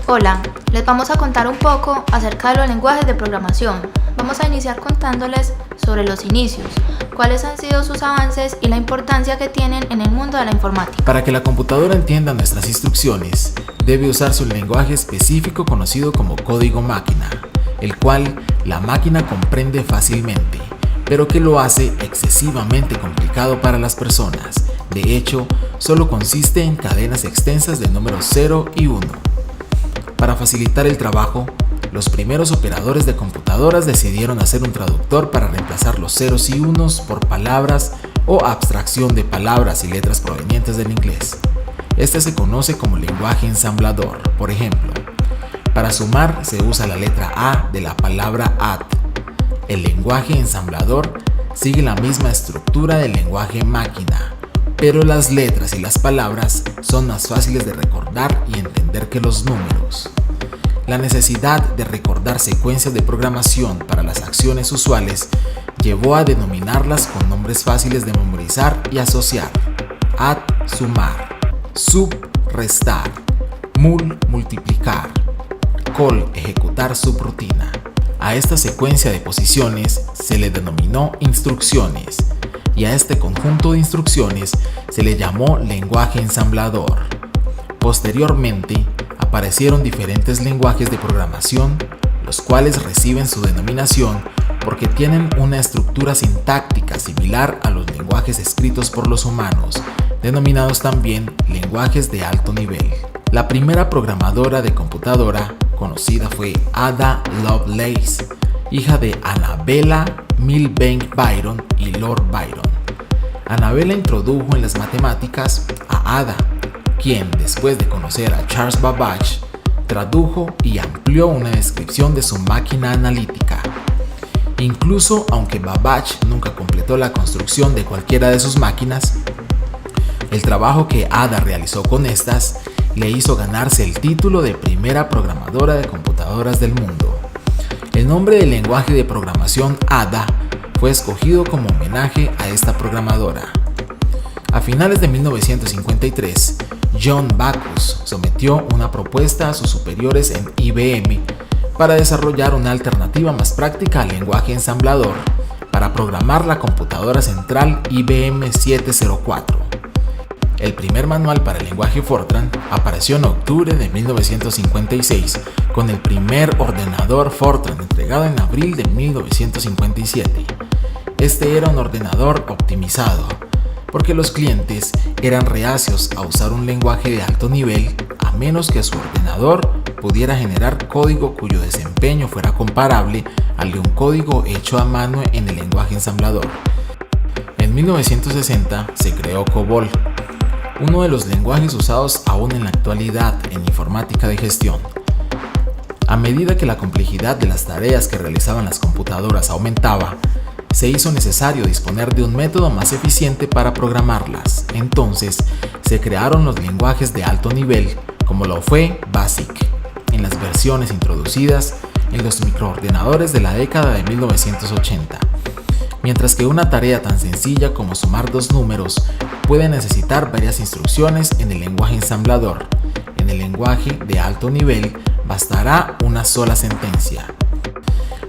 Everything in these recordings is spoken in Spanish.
Hola, les vamos a contar un poco acerca de los lenguajes de programación. Vamos a iniciar contándoles sobre los inicios, cuáles han sido sus avances y la importancia que tienen en el mundo de la informática. Para que la computadora entienda nuestras instrucciones, debe usarse un lenguaje específico conocido como código máquina, el cual la máquina comprende fácilmente, pero que lo hace excesivamente complicado para las personas. De hecho, solo consiste en cadenas extensas de números 0 y 1. Para facilitar el trabajo, los primeros operadores de computadoras decidieron hacer un traductor para reemplazar los ceros y unos por palabras o abstracción de palabras y letras provenientes del inglés. Este se conoce como lenguaje ensamblador. Por ejemplo, para sumar se usa la letra A de la palabra add. El lenguaje ensamblador sigue la misma estructura del lenguaje máquina, pero las letras y las palabras son más fáciles de recordar y entender que los números. La necesidad de recordar secuencias de programación para las acciones usuales llevó a denominarlas con nombres fáciles de memorizar y asociar: add, sumar; sub, restar; mul, multiplicar; call, ejecutar subrutina. A esta secuencia de posiciones se le denominó instrucciones, y a este conjunto de instrucciones se le llamó lenguaje ensamblador. Posteriormente, aparecieron diferentes lenguajes de programación, los cuales reciben su denominación porque tienen una estructura sintáctica similar a los lenguajes escritos por los humanos, denominados también lenguajes de alto nivel. La primera programadora de computadora conocida fue Ada Lovelace, hija de Annabella Milbank Byron y Lord Byron. Annabella introdujo en las matemáticas a Ada, quien, después de conocer a Charles Babbage, tradujo y amplió una descripción de su máquina analítica. Incluso aunque Babbage nunca completó la construcción de cualquiera de sus máquinas, el trabajo que Ada realizó con estas le hizo ganarse el título de primera programadora de computadoras del mundo. El nombre del lenguaje de programación Ada fue escogido como homenaje a esta programadora. A finales de 1953, John Backus sometió una propuesta a sus superiores en IBM para desarrollar una alternativa más práctica al lenguaje ensamblador para programar la computadora central IBM 704. El primer manual para el lenguaje Fortran apareció en octubre de 1956 con el primer ordenador Fortran entregado en abril de 1957. Este era un ordenador optimizado, porque los clientes eran reacios a usar un lenguaje de alto nivel a menos que su ordenador pudiera generar código cuyo desempeño fuera comparable al de un código hecho a mano en el lenguaje ensamblador. En 1960 se creó COBOL, uno de los lenguajes usados aún en la actualidad en informática de gestión. A medida que la complejidad de las tareas que realizaban las computadoras aumentaba, se hizo necesario disponer de un método más eficiente para programarlas. Entonces, se crearon los lenguajes de alto nivel, como lo fue BASIC, en las versiones introducidas en los microordenadores de la década de 1980. Mientras que una tarea tan sencilla como sumar dos números puede necesitar varias instrucciones en el lenguaje ensamblador, en el lenguaje de alto nivel bastará una sola sentencia.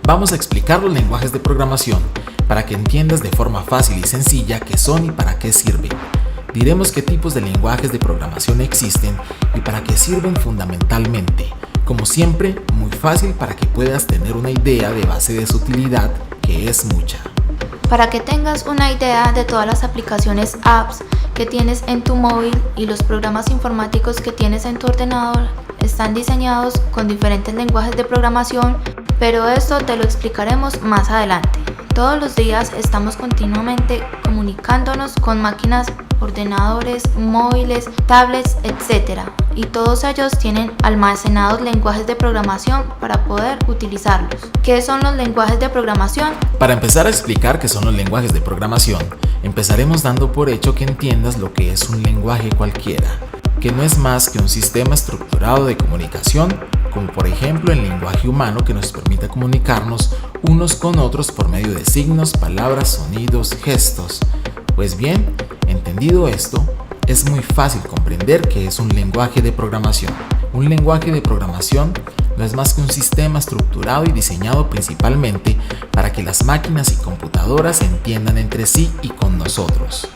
Vamos a explicar los lenguajes de programación para que entiendas de forma fácil y sencilla qué son y para qué sirven. Diremos qué tipos de lenguajes de programación existen y para qué sirven fundamentalmente. Como siempre, muy fácil para que puedas tener una idea de base de su utilidad, que es mucha. Para que tengas una idea de todas las aplicaciones apps que tienes en tu móvil y los programas informáticos que tienes en tu ordenador, están diseñados con diferentes lenguajes de programación, pero esto te lo explicaremos más adelante. Todos los días estamos continuamente comunicándonos con máquinas, ordenadores, móviles, tablets, etc. Y todos ellos tienen almacenados lenguajes de programación para poder utilizarlos. ¿Qué son los lenguajes de programación? Para empezar a explicar qué son los lenguajes de programación, empezaremos dando por hecho que entiendas lo que es un lenguaje cualquiera, que no es más que un sistema estructurado de comunicación, como por ejemplo el lenguaje humano que nos permite comunicarnos unos con otros por medio de signos, palabras, sonidos, gestos. Pues bien, entendido esto, es muy fácil comprender que es un lenguaje de programación. Un lenguaje de programación no es más que un sistema estructurado y diseñado principalmente para que las máquinas y computadoras se entiendan entre sí y con nosotros.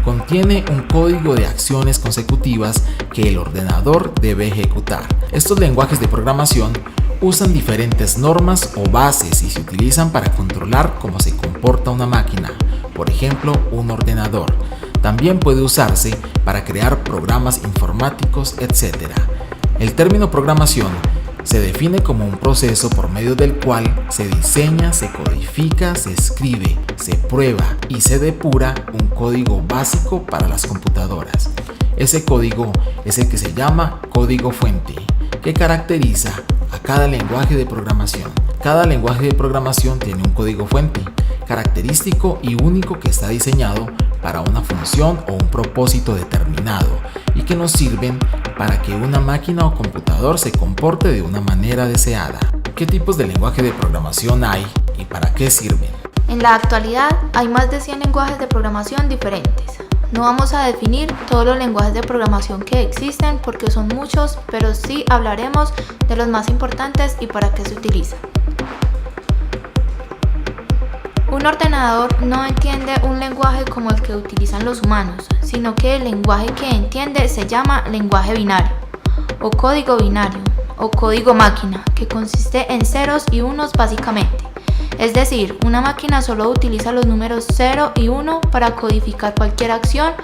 Contiene un código de acciones consecutivas que el ordenador debe ejecutar. Estos lenguajes de programación usan diferentes normas o bases y se utilizan para controlar cómo se comporta una máquina, por ejemplo, un ordenador. También puede usarse para crear programas informáticos, etc. El término programación se define como un proceso por medio del cual se diseña, se codifica, se escribe, se prueba y se depura un código básico para las computadoras. Ese código es el que se llama código fuente, que caracteriza a cada lenguaje de programación. Cada lenguaje de programación tiene un código fuente característico y único que está diseñado para una función o un propósito determinado y que nos sirven para que una máquina o computador se comporte de una manera deseada. ¿Qué tipos de lenguaje de programación hay y para qué sirven? En la actualidad hay más de 100 lenguajes de programación diferentes. No vamos a definir todos los lenguajes de programación que existen porque son muchos, pero sí hablaremos de los más importantes y para qué se utilizan. Un ordenador no entiende un lenguaje como el que utilizan los humanos, sino que el lenguaje que entiende se llama lenguaje binario, o código binario, o código máquina, que consiste en ceros y unos básicamente. Es decir, una máquina solo utiliza los números 0 y 1 para codificar cualquier acción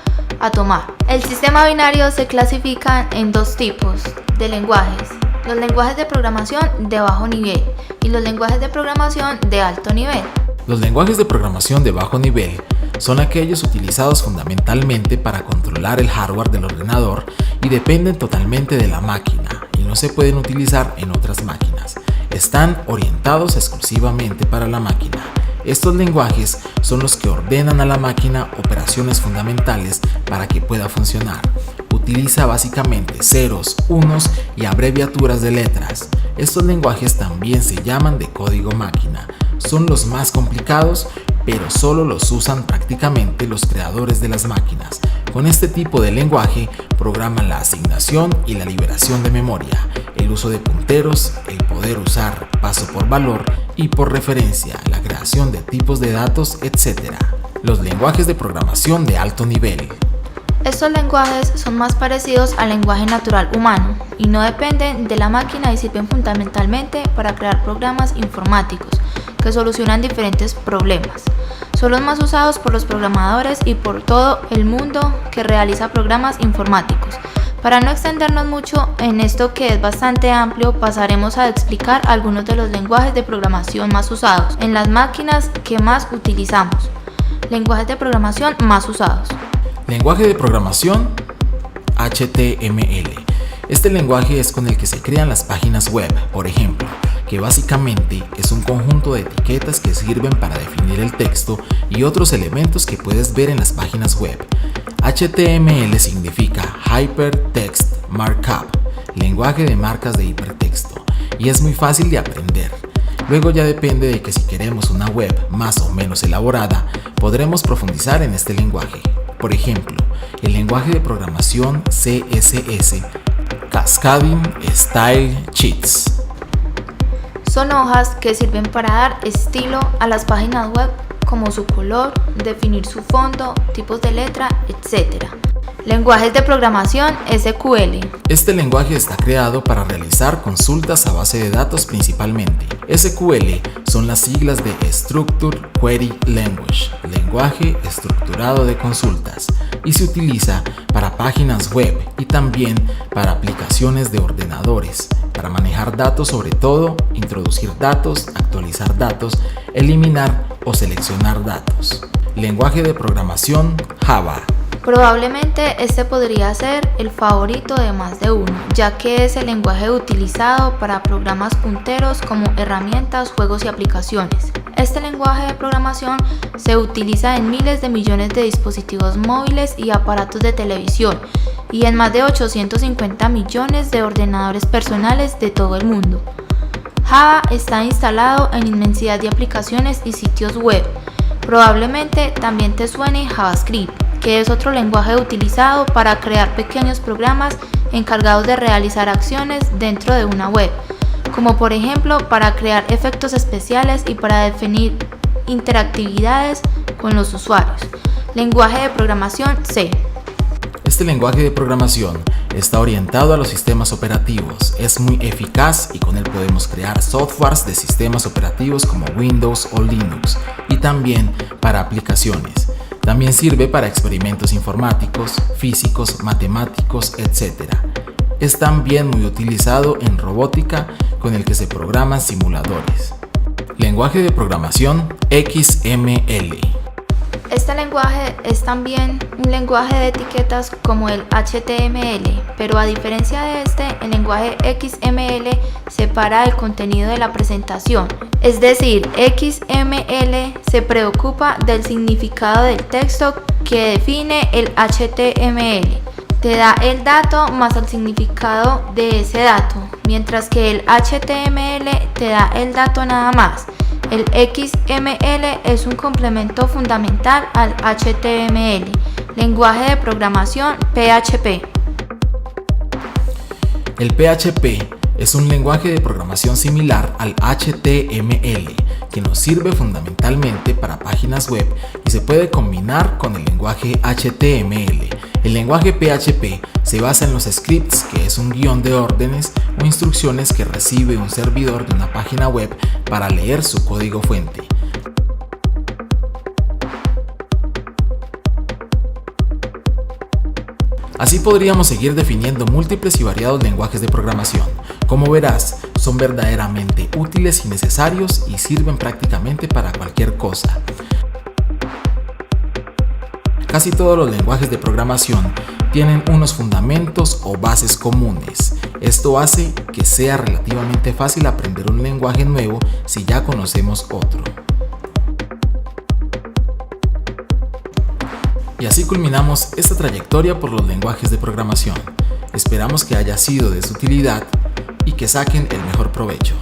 a tomar. El sistema binario se clasifica en dos tipos de lenguajes: los lenguajes de programación de bajo nivel y los lenguajes de programación de alto nivel. Los lenguajes de programación de bajo nivel son aquellos utilizados fundamentalmente para controlar el hardware del ordenador y dependen totalmente de la máquina y no se pueden utilizar en otras máquinas. Están orientados exclusivamente para la máquina. Estos lenguajes son los que ordenan a la máquina operaciones fundamentales para que pueda funcionar. Utiliza básicamente ceros, unos y abreviaturas de letras. Estos lenguajes también se llaman de código máquina. Son los más complicados, pero solo los usan prácticamente los creadores de las máquinas. Con este tipo de lenguaje programan la asignación y la liberación de memoria, el uso de punteros, el poder usar paso por valor y por referencia, la creación de tipos de datos, etc. Los lenguajes de programación de alto nivel. Estos lenguajes son más parecidos al lenguaje natural humano y no dependen de la máquina y sirven fundamentalmente para crear programas informáticos que solucionan diferentes problemas. Son los más usados por los programadores y por todo el mundo que realiza programas informáticos. Para no extendernos mucho en esto que es bastante amplio, pasaremos a explicar algunos de los lenguajes de programación más usados en las máquinas que más utilizamos. Lenguajes de programación más usados. Lenguaje de programación HTML. Este lenguaje es con el que se crean las páginas web, por ejemplo, que básicamente es un conjunto de etiquetas que sirven para definir el texto y otros elementos que puedes ver en las páginas web. HTML significa Hypertext Markup, lenguaje de marcas de hipertexto, y es muy fácil de aprender. Luego ya depende de que si queremos una web más o menos elaborada, podremos profundizar en este lenguaje. Por ejemplo, el lenguaje de programación CSS, Cascading Style Sheets. Son hojas que sirven para dar estilo a las páginas web, como su color, definir su fondo, tipos de letra, etc. Lenguajes de programación SQL. Este lenguaje está creado para realizar consultas a base de datos principalmente. SQL son las siglas de Structured Query Language, lenguaje estructurado de consultas, y se utiliza para páginas web y también para aplicaciones de ordenadores, para manejar datos, sobre todo introducir datos, actualizar datos, eliminar o seleccionar datos. Lenguaje de programación Java. Probablemente este podría ser el favorito de más de uno, ya que es el lenguaje utilizado para programas punteros como herramientas, juegos y aplicaciones. Este lenguaje de programación se utiliza en miles de millones de dispositivos móviles y aparatos de televisión y en más de 850 millones de ordenadores personales de todo el mundo. Java está instalado en inmensidad de aplicaciones y sitios web. Probablemente también te suene JavaScript, que es otro lenguaje utilizado para crear pequeños programas encargados de realizar acciones dentro de una web, como por ejemplo para crear efectos especiales y para definir interactividades con los usuarios. Lenguaje de programación C. Este lenguaje de programación está orientado a los sistemas operativos, es muy eficaz y con él podemos crear softwares de sistemas operativos como Windows o Linux y también para aplicaciones. También sirve para experimentos informáticos, físicos, matemáticos, etc. Es también muy utilizado en robótica con el que se programan simuladores. Lenguaje de programación XML. Este lenguaje es también un lenguaje de etiquetas como el HTML, pero a diferencia de este, el lenguaje XML separa el contenido de la presentación. Es decir, XML se preocupa del significado del texto que define el HTML. Te da el dato más el significado de ese dato, mientras que el HTML te da el dato nada más. El XML es un complemento fundamental al HTML. Lenguaje de programación PHP. El PHP es un lenguaje de programación similar al HTML que nos sirve fundamentalmente para páginas web y se puede combinar con el lenguaje HTML. El lenguaje PHP se basa en los scripts, que es un guión de órdenes o instrucciones que recibe un servidor de una página web para leer su código fuente. Así podríamos seguir definiendo múltiples y variados lenguajes de programación. Como verás, son verdaderamente útiles y necesarios y sirven prácticamente para cualquier cosa. Casi todos los lenguajes de programación tienen unos fundamentos o bases comunes. Esto hace que sea relativamente fácil aprender un lenguaje nuevo si ya conocemos otro. Y así culminamos esta trayectoria por los lenguajes de programación. Esperamos que haya sido de su utilidad y que saquen el mejor provecho.